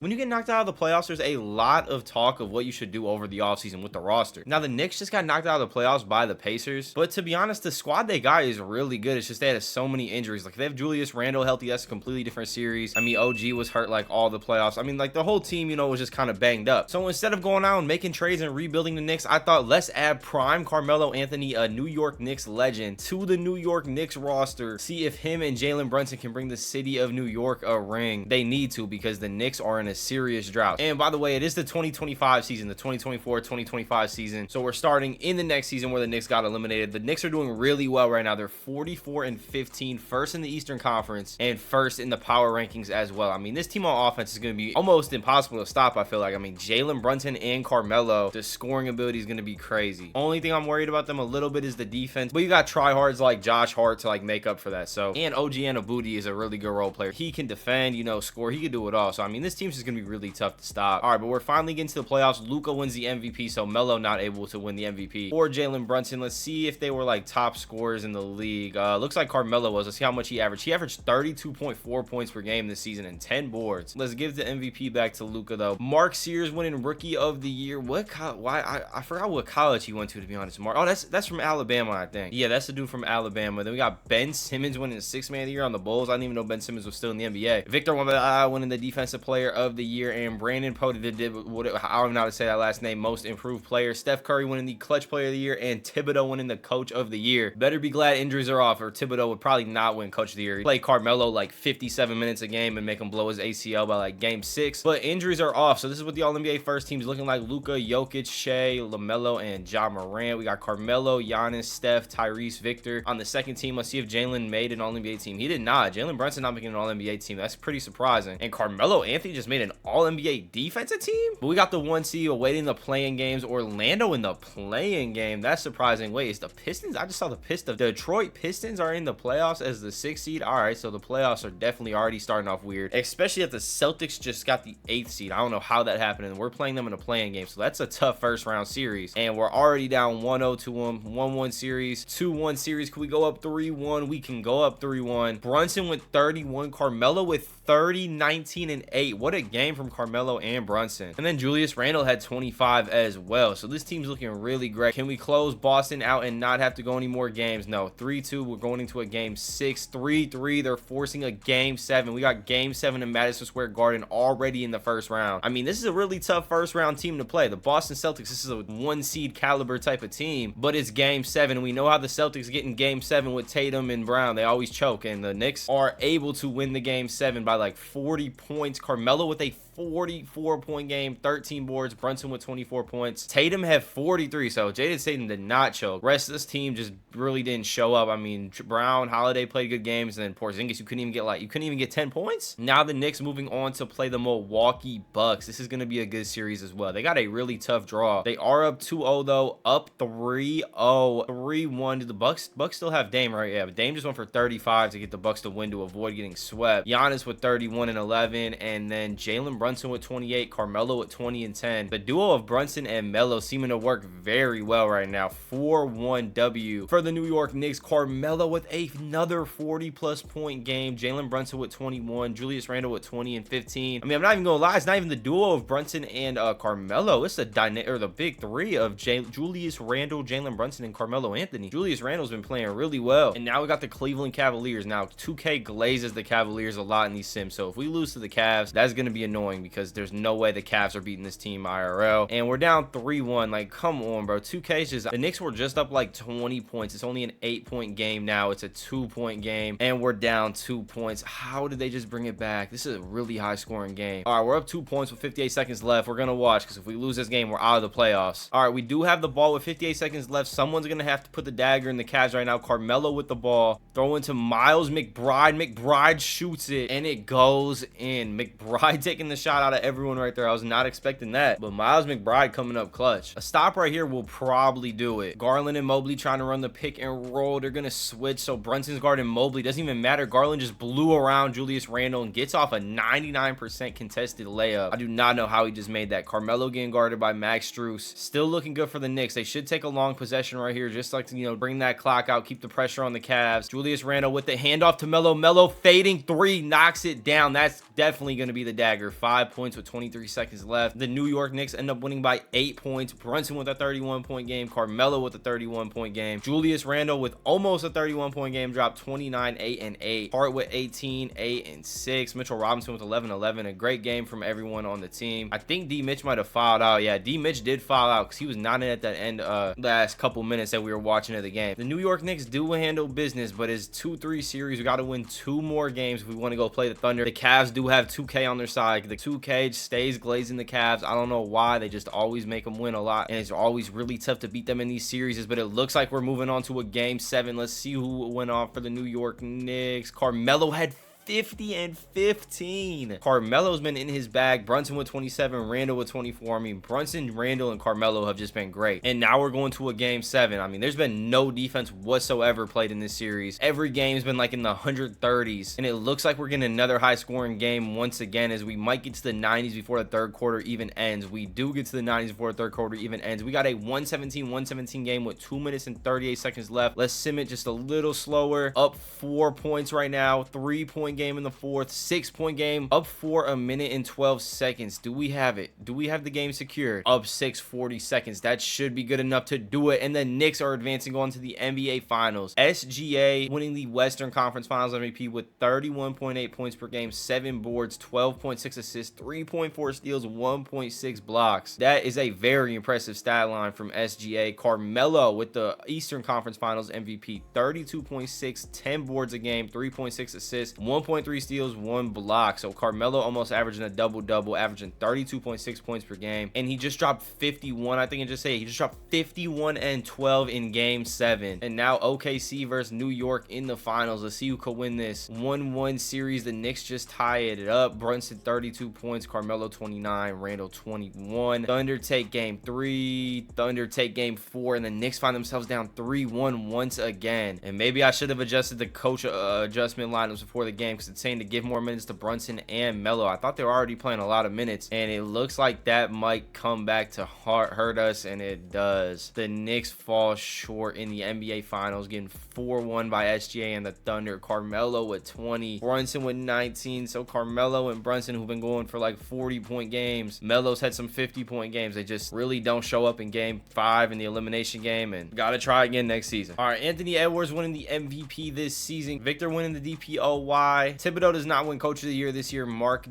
When you get knocked out of the playoffs, there's a lot of talk of what you should do over the offseason with the roster. Now, the Knicks just got knocked out of the playoffs by the Pacers, but to be honest, the squad they got is really good. It's just they had so many injuries. Like, if they have Julius Randle healthy, that's a completely different series. I mean, OG was hurt like all the playoffs. I mean, like, the whole team, you know, was just kind of banged up. So instead of going out and making trades and rebuilding the Knicks, I thought let's add prime Carmelo Anthony, a New York Knicks legend, to the New York Knicks roster. See if him and Jalen Brunson can bring the city of New York a ring. They need to, because the Knicks are in a serious drought. And by the way, it is the 2025 season, the 2024-2025 season. So we're starting in the next season where the Knicks got eliminated. The Knicks are doing really well right now. They're 44-15, first in the Eastern Conference and first in the power rankings as well. I mean, this team on offense is going to be almost impossible to stop, I feel like. I mean, Jalen Brunson and Carmelo, the scoring ability is going to be crazy. Only thing I'm worried about them a little bit is the defense, but you got tryhards like Josh Hart to like make up for that. So, and OG Anunoby is a really good role player. He can defend, you know, score. He can do it all. So, I mean, this team's just going to be really tough to stop. All right, but we're finally getting to the playoffs. Luka wins the MVP, so Melo not able to win the MVP. Or Jalen Brunson. Let's see if they were like top scorers in the league. Looks like Carmelo was. Let's see how much he averaged. He averaged 32.4 points per game this season and 10 boards. Let's give the MVP back to Luka though. Mark Sears winning Rookie of the Year. Why? I forgot what college he went to be honest. Oh, that's from Alabama, I think. Yeah, that's the dude from Alabama. Then we got Ben Simmons winning the Sixth Man of the Year on the Bulls. I didn't even know Ben Simmons was still in the NBA. Victor Wembanyama winning the Defensive Player of the Year, and Brandon Pote did what I don't know how to say that last name, Most Improved Player. Steph Curry winning the Clutch Player of the Year, and Thibodeau winning the Coach of the Year. Better be glad injuries are off, or Thibodeau would probably not win Coach of the Year. He played Carmelo like 57 minutes a game and make him blow his ACL by like game 6. But injuries are off, so this is what the All-NBA first team is looking like. Luka, Jokic, Shea, LaMelo, and Ja Morant. We got Carmelo, Giannis, Steph, Tyrese, Victor. On the second team, let's see if Jalen made an All-NBA team. He did not. Jalen Brunson not making an All-NBA team. That's pretty surprising. And Carmelo Anthony just made an All-NBA defensive team? But we got the 1 seed awaiting the play-in games. Orlando in the play-in game. That's surprising. Wait, is the Pistons? I just saw the Pistons. The Detroit Pistons are in the playoffs as the 6th seed. All right, so the playoffs are definitely already starting off weird, especially if the Celtics just got the 8th seed. I don't know how that happened, and we're playing them in a play-in game, so that's a tough first-round series. And we're already down 1-0 to them. 1-1 series, 2-1 series. Can we go up 3-1? We can go up 3-1. Brunson with 31. Carmelo with 30, 19, and 8. What a game from Carmelo and Brunson. And then Julius Randle had 25 as well. So this team's looking really great. Can we close Boston out and not have to go any more games? No. 3-2. We're going into a game 6. 3-3. They're forcing a game 7. We got game 7 in Madison Square Garden already in the first round. I mean, this is a really tough first round team to play. The Boston Celtics, this is a 1 seed caliber type of team, but it's game 7. We know how the Celtics get in game 7 with Tatum and Brown. They always choke, and the Knicks are able to win the game 7 by like 40 points. Carmelo with a 44-point game, 13 boards. Brunson with 24 points. Tatum had 43, so Jaden Tatum did not choke. Rest of this team just really didn't show up. I mean, Brown, Holiday played good games, and then Porzingis, you couldn't even get 10 points. Now the Knicks moving on to play the Milwaukee Bucks. This is going to be a good series as well. They got a really tough draw. They are up 2-0 though, up 3-0, 3-1. Do the Bucks still have Dame, right? Yeah, but Dame just went for 35 to get the Bucks to win to avoid getting swept. Giannis with 31 and 11, and then Jalen Brunson with 28, Carmelo with 20 and 10. The duo of Brunson and Melo seeming to work very well right now. 4-1 W for the New York Knicks. Carmelo with another 40-plus point game. Jalen Brunson with 21, Julius Randle with 20 and 15. I mean, I'm not even gonna lie, it's not even the duo of Brunson and Carmelo. It's the big three of Julius Randle, Jalen Brunson, and Carmelo Anthony. Julius Randle's been playing really well. And now we got the Cleveland Cavaliers. Now 2K glazes the Cavaliers a lot in these sims, so if we lose to the Cavs, that's gonna be annoying, because there's no way the Cavs are beating this team IRL. And we're down 3-1. Like, come on, bro. 2K's just, the Knicks were just up like 20 points. It's only an 8-point game now. It's a 2-point game, and we're down 2 points. How did they just bring it back? This is a really high scoring game. All right, we're up 2 points with 58 seconds left. We're gonna watch, because if we lose this game, we're out of the playoffs. All right, we do have the ball with 58 seconds left. Someone's gonna have to put the dagger in the Cavs right now. Carmelo with the ball, throw into Miles McBride. McBride shoots it, and it goes in. McBride taking the shot out of everyone right there. I was not expecting that, but Miles McBride coming up clutch. A stop right here will probably do it. Garland and Mobley trying to run the pick and roll. They're gonna switch, so Brunson's guarding Mobley. Doesn't even matter. Garland just blew around Julius Randle and gets off a 99% contested layup. I do not know how he just made that. Carmelo getting guarded by Max Strus. Still looking good for the Knicks. They should take a long possession right here, just like to, you know, bring that clock out, keep the pressure on the Cavs. Julius Randle with the handoff to Melo. Melo fading 3, knocks it down. That's definitely going to be the dagger. 35 points with 23 seconds left. The New York Knicks end up winning by 8 points. Brunson with a 31-point game. Carmelo with a 31-point game. Julius Randle with almost a 31-point game, dropped 29, 8, and 8. Hart with 18, 8, and 6. Mitchell Robinson with 11, 11. A great game from everyone on the team. I think D. Mitch might have fouled out. Yeah, D. Mitch did foul out because he was not in at that end last couple minutes that we were watching of the game. The New York Knicks do handle business, but it's 2-3 series. We got to win 2 more games if we want to go play the Thunder. The Cavs do have 2K on their side. The 2K stays glazing the Cavs. I don't know why. They just always make them win a lot, and it's always really tough to beat them in these series, but it looks like we're moving on to a game 7. Let's see who went off for the New York Knicks. Carmelo had 50 and 15. Carmelo's been in his bag. Brunson with 27, Randle with 24. I mean, Brunson, Randle, and Carmelo have just been great. And now we're going to a game 7. I mean, there's been no defense whatsoever played in this series. Every game's been like in the 130s, and it looks like we're getting another high-scoring game once again, as we might get to the 90s before the third quarter even ends. We do get to the 90s before the third quarter even ends. We got a 117 game with 2 minutes and 38 seconds left. Let's sim it just a little slower. Up 4 points right now. 3-point game in the fourth. 6-point game. Up for a minute and 12 seconds. Do we have it? Do we have the game secured? Up 40 seconds. That should be good enough to do it. And the Knicks are advancing on to the NBA Finals. SGA winning the Western Conference Finals MVP with 31.8 points per game, 7 boards, 12.6 assists, 3.4 steals, 1.6 blocks. That is a very impressive stat line from SGA. Carmelo with the Eastern Conference Finals MVP, 32.6, 10 boards a game, 3.6 assists, 1.3 steals, 1 block. So Carmelo almost averaging a double-double, averaging 32.6 points per game. And he just dropped 51. I think I just say he just dropped 51 and 12 in game 7. And now OKC versus New York in the finals. Let's see who could win this 1-1 series. The Knicks just tied it up. Brunson 32 points, Carmelo 29, Randle 21. Thunder take game 3, Thunder take game 4, and the Knicks find themselves down 3-1 once again. And maybe I should have adjusted the coach adjustment lineups before the game, because it's saying to give more minutes to Brunson and Melo. I thought they were already playing a lot of minutes, and it looks like that might come back to hurt us, and it does. The Knicks fall short in the NBA Finals, getting 4-1 by SGA and the Thunder. Carmelo with 20, Brunson with 19. So Carmelo and Brunson, who've been going for like 40-point games. Melo's had some 50-point games. They just really don't show up in game 5 in the elimination game, and gotta try again next season. All right, Anthony Edwards winning the MVP this season. Victor winning the DPOY. Thibodeau does not win Coach of the Year this year. Mark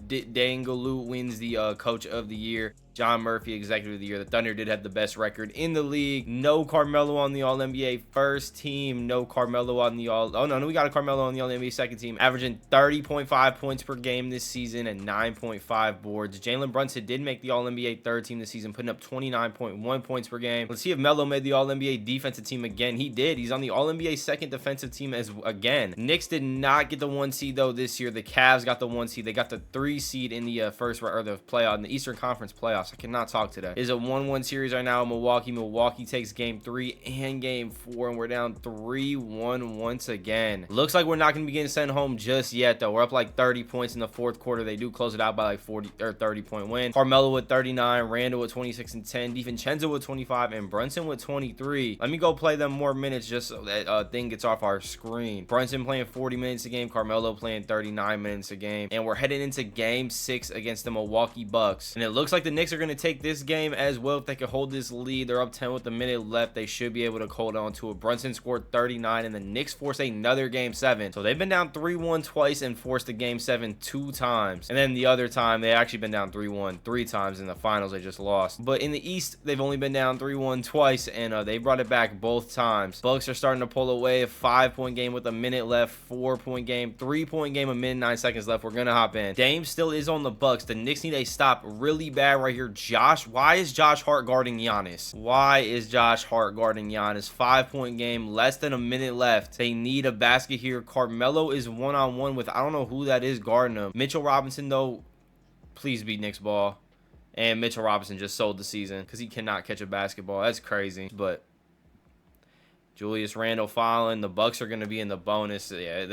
Dangaloo wins the Coach of the Year. John Murphy, Executive of the Year. The Thunder did have the best record in the league. No Carmelo on the All-NBA first team. No Carmelo on the Oh, no, we got a Carmelo on the All-NBA second team, averaging 30.5 points per game this season and 9.5 boards. Jalen Brunson did make the All-NBA third team this season, putting up 29.1 points per game. Let's see if Melo made the All-NBA defensive team again. He did. He's on the All-NBA second defensive team again. Knicks did not get the 1 seed, though, this year. The Cavs got the 1 seed. They got the 3 seed in the in the Eastern Conference playoffs. I cannot talk today. It's a 1-1 series right now in Milwaukee. Milwaukee takes game 3 and game 4, and we're down 3-1 once again. Looks like we're not going to be getting sent home just yet, though. We're up like 30 points in the fourth quarter. They do close it out by like 40 or 30-point win. Carmelo with 39, Randle with 26 and 10, DiVincenzo with 25, and Brunson with 23. Let me go play them more minutes just so that thing gets off our screen. Brunson playing 40 minutes a game, Carmelo playing 39 minutes a game, and we're heading into game 6 against the Milwaukee Bucks. And it looks like the Knicks are going to take this game as well. If they can hold this lead, they're up 10 with a minute left. They should be able to hold on to it. Brunson scored 39, and the Knicks forced another game 7. So they've been down 3-1 twice and forced a game 7 2 times. And then the other time, they actually been down 3-1 3 times in the finals. They just lost. But in the East, they've only been down 3-1 twice, and they brought it back both times. Bucks are starting to pull away. A 5-point game with a minute left. 4-point game. 3-point game, a minute 9 seconds left. We're going to hop in. Dame still is on the Bucks. The Knicks need a stop really bad right here. Why is Josh Hart guarding Giannis? Why is Josh Hart guarding Giannis? 5-point game, less than a minute left. They need a basket here. Carmelo is one-on-one with, I don't know who that is guarding him. Mitchell Robinson, though, please beat Knicks ball. And Mitchell Robinson just sold the season because he cannot catch a basketball. That's crazy. But Julius Randle falling. The Bucks are going to be in the bonus. Yeah,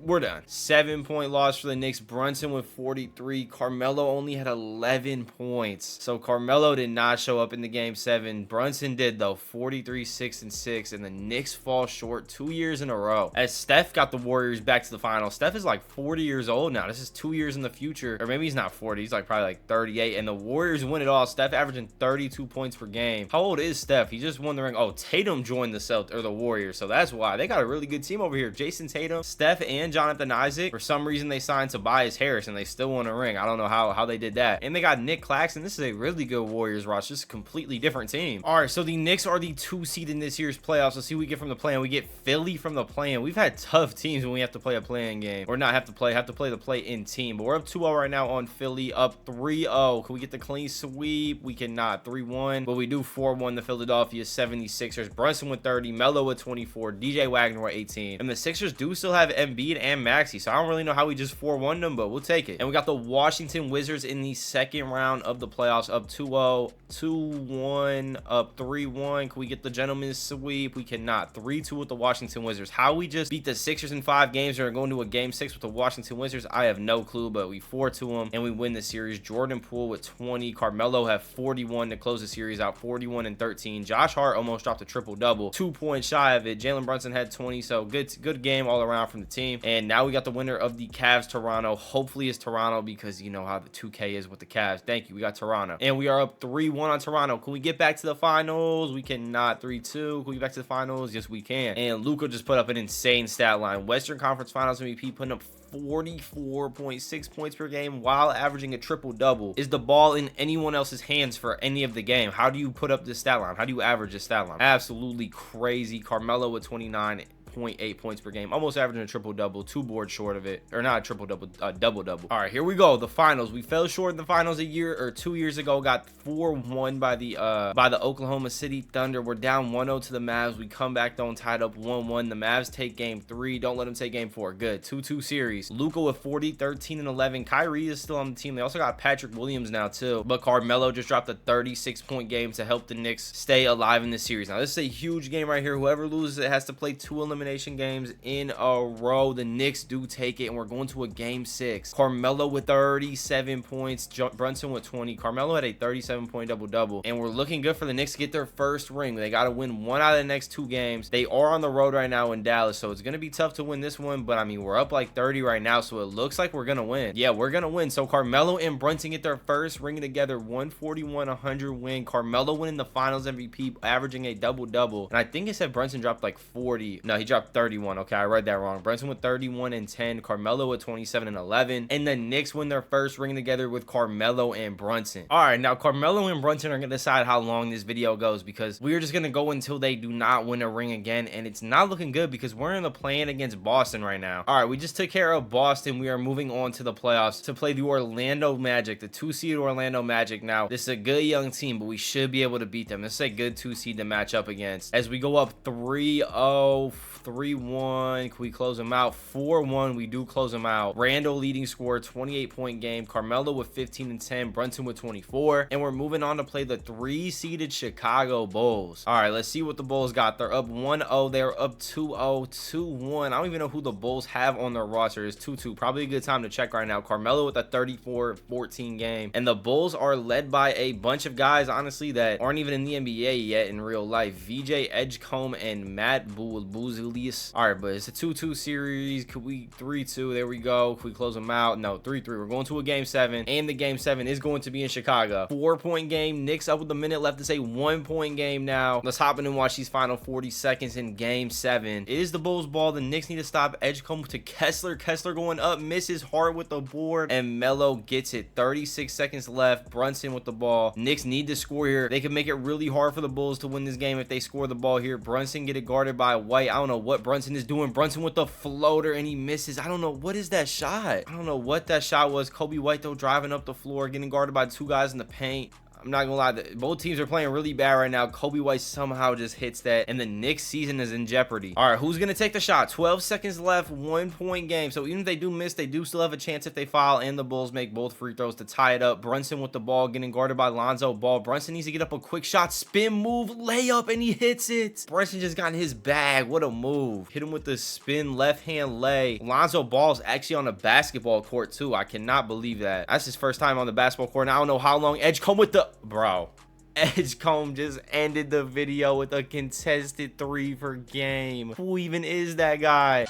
we're done. 7-point loss for the Knicks. Brunson with 43. Carmelo only had 11 points. So Carmelo did not show up in the game 7. Brunson did, though. 43, 6, and 6. And the Knicks fall short 2 years in a row. As Steph got the Warriors back to the finals. Steph is like 40 years old now. This is 2 years in the future. Or maybe he's not 40. He's like probably like 38. And the Warriors win it all. Steph averaging 32 points per game. How old is Steph? He just won the ring. Oh, Tatum joined the Celtics, or the Warriors, so that's why they got a really good team over here. Jason Tatum, Steph, and Jonathan Isaac. For some reason they signed Tobias Harris and they still won a ring. I don't know how they did that. And they got Nick Claxton. This is a really good Warriors roster, just a completely different team. All right, so the Knicks are the 2 seed in this year's playoffs. Let's see what we get from the play-in. We get Philly from the play-in. We've had tough teams when we have to play a play-in game, or not have to play the play-in team. But we're up 2-0 right now on Philly, up 3-0. Can we get the clean sweep? We cannot. 3-1, but we do 4-1 the Philadelphia 76ers. Brunson with 30, Melo with 24, DJ Wagner with 18. And the Sixers do still have Embiid and Maxey, so I don't really know how we just 4-1 them, but we'll take it. And we got the Washington Wizards in the second round of the playoffs, up 2-0, 2-1, up 3-1. Can we get the gentleman's sweep? We cannot. 3-2 with the Washington Wizards. How we just beat the Sixers in 5 games and are going to a game 6 with the Washington Wizards, I have no clue, but we 4-2 them and we win the series. Jordan Poole with 20, Carmelo have 41 to close the series out, 41 and 13. Josh Hart almost dropped a triple-double, 2 points shy of it. Jalen Brunson had 20, so good game all around from the team. And now we got the winner of the Cavs Toronto. Hopefully it's Toronto, because you know how the 2K is with the Cavs. Thank you. We got Toronto, and we are up 3-1 on Toronto. Can we get back to the finals? We cannot. 3-2. Can we get back to the finals? Yes, we can. And Luka just put up an insane stat line. Western Conference Finals MVP, putting up 44.6 points per game while averaging a triple-double. Is the ball in anyone else's hands for any of the game? How do you put up this stat line? How do you average this stat line? Absolutely crazy. Carmelo with 29.8 points per game, almost averaging a triple-double, 2 boards short of it, or not a triple-double, double-double. All right, here we go. The finals. We fell short in the finals a year or 2 years ago, got 4-1 by the Oklahoma City Thunder. We're down 1-0 to the Mavs. We come back though and tied up 1-1. The Mavs take game 3. Don't let them take game 4. Good. 2-2 series. Luka with 40, 13, and 11. Kyrie is still on the team. They also got Patrick Williams now too, but Carmelo just dropped a 36-point game to help the Knicks stay alive in this series. Now this is a huge game right here. Whoever loses it has to play 2 elimination games in a row. The Knicks do take it, and we're going to a game 6. Carmelo with 37 points, Brunson with 20. Carmelo had a 37-point double-double, and we're looking good for the Knicks to get their first ring. They got to win 1 out of the next 2 games. They are on the road right now in Dallas, so it's going to be tough to win this one, but I mean, we're up like 30 right now, so it looks like we're going to win. Yeah, we're going to win. So Carmelo and Brunson get their first ring together, 141-100 win. Carmelo winning the finals MVP, averaging a double-double, and I think it said Brunson dropped like 40. No, he dropped 31. Okay, I read that wrong. Brunson with 31 and 10, Carmelo with 27 and 11, and the Knicks win their first ring together with Carmelo and Brunson. All right, now Carmelo and Brunson are going to decide how long this video goes, because we're just going to go until they do not win a ring again, and it's not looking good because we're in the play-in against Boston right now. All right, we just took care of Boston. We are moving on to the playoffs to play the Orlando Magic, the 2-seed Orlando Magic. Now, this is a good young team, but we should be able to beat them. This is a good 2-seed to match up against. As we go up 3-0, 3-1, can we close them out? 4-1, we do close them out. Randall leading scorer, 28-point game. Carmelo with 15 and 10, Brunson with 24, and we're moving on to play the 3-seeded Chicago Bulls. All right, let's see what the Bulls got. They're up 1-0, they're up 2-0, 2-1. I don't even know who the Bulls have on their roster. It's 2-2. Probably a good time to check right now. Carmelo with a 34-14 game, and the Bulls are led by a bunch of guys, honestly, that aren't even in the NBA yet in real life. VJ Edgecombe and Matt Buzelis. All right, but it's a 2-2 series. Could we 3-2? There we go. Could we close them out? No, 3-3. We're going to a game 7, and the game 7 is going to be in Chicago. 4-point game. Knicks up with a minute left. It's a 1-point game now. Let's hop in and watch these final 40 seconds in game 7. It is the Bulls ball. The Knicks need to stop. Edgecombe to Kessler. Kessler going up, misses hard with the board, and Melo gets it. 36 seconds left. Brunson with the ball. Knicks need to score here. They can make it really hard for the Bulls to win this game if they score the ball here. Brunson get it guarded by White. I don't know what Brunson is doing. Brunson with the floater, and he misses. I don't know. What is that shot? I don't know what that shot was. Kobe White, though, driving up the floor, getting guarded by 2 guys in the paint. I'm not gonna lie, both teams are playing really bad right now. Kobe White somehow just hits that, and the Knicks season is in jeopardy. All right, who's gonna take the shot? 12 seconds left, 1-point game. So even if they do miss, they do still have a chance if they foul, and the Bulls make both free throws to tie it up. Brunson with the ball, getting guarded by Lonzo Ball. Brunson needs to get up a quick shot, spin move, layup, and he hits it. Brunson just got in his bag. What a move. Hit him with the spin left hand lay. Lonzo Ball's actually on a basketball court too. I cannot believe that. That's his first time on the basketball court, and I don't know how long. Edgecombe with the... Bro. Edgecombe just ended the video with a contested 3 for game. Who even is that guy?